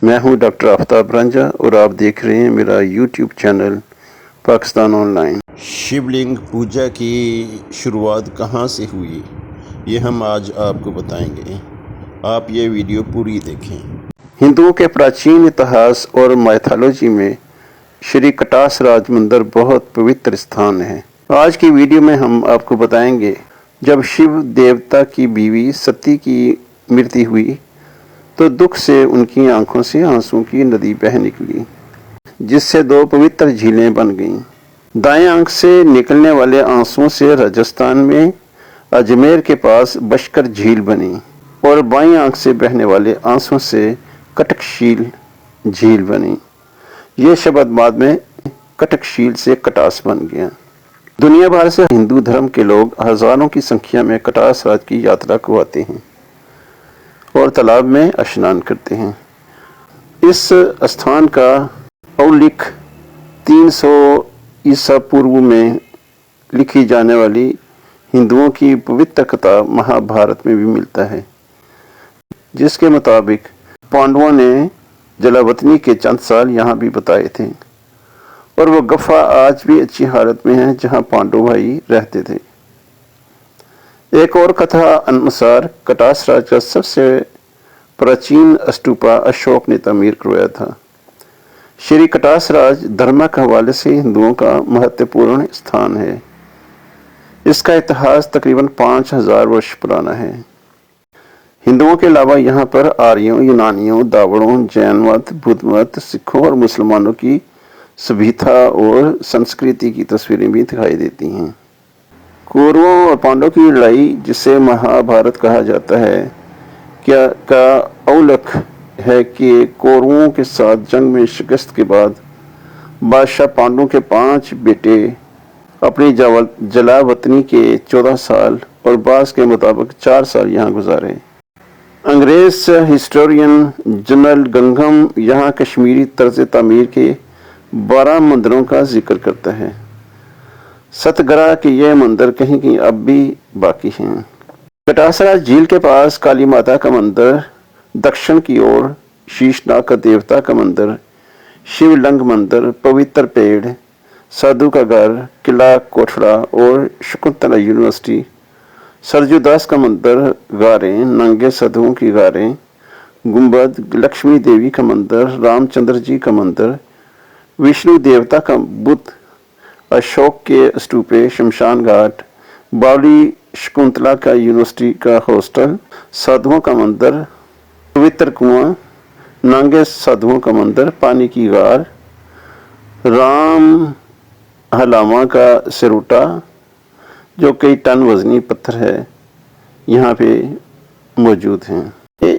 मैं हूं डॉक्टर आफ्ताब रंजा और आप देख रहे हैं मेरा यूट्यूब चैनल पाकिस्तान ऑनलाइन। शिवलिंग पूजा की शुरुआत कहां से हुई, ये हम आज आपको बताएंगे। आप ये वीडियो पूरी देखें। हिंदुओं के प्राचीन इतिहास और माइथोलॉजी में श्री कटास राज मंदिर बहुत पवित्र स्थान है। आज की वीडियो में हम आपको बताएंगे जब शिव देवता की बीवी सती की मृत्यु हुई तो दुख से उनकी आंखों से आंसू की नदी बह निकली, जिससे दो पवित्र झीलें बन गईं। दाएं आंख से निकलने वाले आंसुओं से राजस्थान में अजमेर के पास बशकर झील बनी और बाईं आंख से बहने वाले आंसुओं से कटकशील झील बनी। ये शब्द बाद में कटकशील से कटास बन गया। दुनिया भर से हिंदू धर्म के लोग हजारों की संख्या में कटास राज की यात्रा को आते हैं और तालाब में स्नान करते हैं। इस स्थान का उल्लेख 300 ईसा पूर्व में लिखी जाने वाली हिंदुओं की पवित्र कथा महाभारत में भी मिलता है, जिसके मुताबिक पांडवों ने जलावतनी के चंद साल यहाँ भी बताए थे और वह गुफा आज भी अच्छी हालत में है जहाँ पांडव भाई रहते थे। एक और कथा अनुसार कटास राज का सबसे प्राचीन स्तूपा अशोक ने तमीर करवाया था। श्री कटास राज धर्म के हवाले से हिंदुओं का महत्वपूर्ण स्थान है। इसका इतिहास तकरीबन 5000 वर्ष पुराना है। हिंदुओं के अलावा यहाँ पर आर्यों, यूनानियों, दावड़ों, जैन मत, बुद्ध मत, सिखों और मुसलमानों की सभ्यता और संस्कृति की तस्वीरें भी दिखाई देती हैं। कौरवों और पांडवों की लड़ाई, जिसे महाभारत कहा जाता है, क्या का उल्लेख है कि कौरवों के साथ जंग में शिकस्त के बाद बादशाह पांडु के 5 बेटे अपनी जलावतनी के 14 साल और बास के मुताबिक 4 साल यहाँ गुजारे। अंग्रेज हिस्टोरियन जनरल गंगम यहाँ कश्मीरी तर्ज तामीर के 12 मंदिरों का जिक्र करता है। सतगरा के ये मंदिर कहीं कहीं अब भी बाकी हैं। कटासरा झील के पास काली माता का मंदिर, दक्षिण की ओर शीशनाग का देवता का मंदिर, शिवलिंग मंदिर, पवित्र पेड़, साधु का घर, किला कोठड़ा और शकुंतला यूनिवर्सिटी, सरजूदास का मंदिर, गारें, नंगे साधुओं की गारें, गुंबद, लक्ष्मी देवी का मंदिर, रामचंद्र जी का मंदिर, विष्णु देवता का बुद्ध, अशोक के स्तूपे, शमशान घाट, बावली शकुंतला का यूनिवर्सिटी का हॉस्टल, साधुओं का मंदिर, पवित्र कुआं, नांगे साधुओं का मंदिर, पानी की गार, राम हलामा का सिरूटा जो कई टन वजनी पत्थर है, यहाँ पे मौजूद हैं।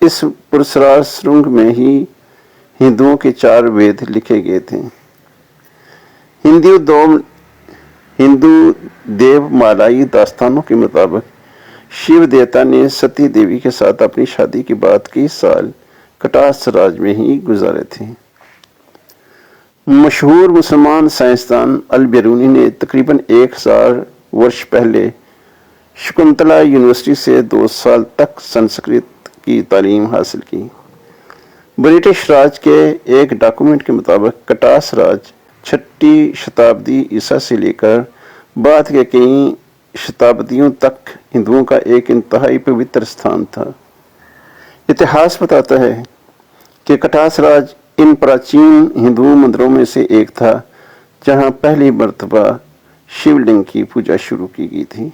इस पुरस्कार सुरंग में ही हिंदुओं के 4 वेद लिखे गए थे। हिंदू देवमालाई दास्तानों के मुताबिक शिव देवता ने सती देवी के साथ अपनी शादी के बाद कई साल कटास राज में ही गुजारे थे। मशहूर मुसलमान साइंसदान अल बेरूनी ने तकरीबन 1000 वर्ष पहले शकुंतला यूनिवर्सिटी से 2 साल तक संस्कृत की तालीम हासिल की। ब्रिटिश राज के एक डॉक्यूमेंट के मुताबिक कटास राज 6वीं शताब्दी ईसा से लेकर बाद के कई शताब्दियों तक हिंदुओं का एक इंतहाई पवित्र स्थान था। इतिहास बताता है कि कटास राज इन प्राचीन हिंदू मंदिरों में से एक था जहां पहली मर्तबा शिवलिंग की पूजा शुरू की गई थी।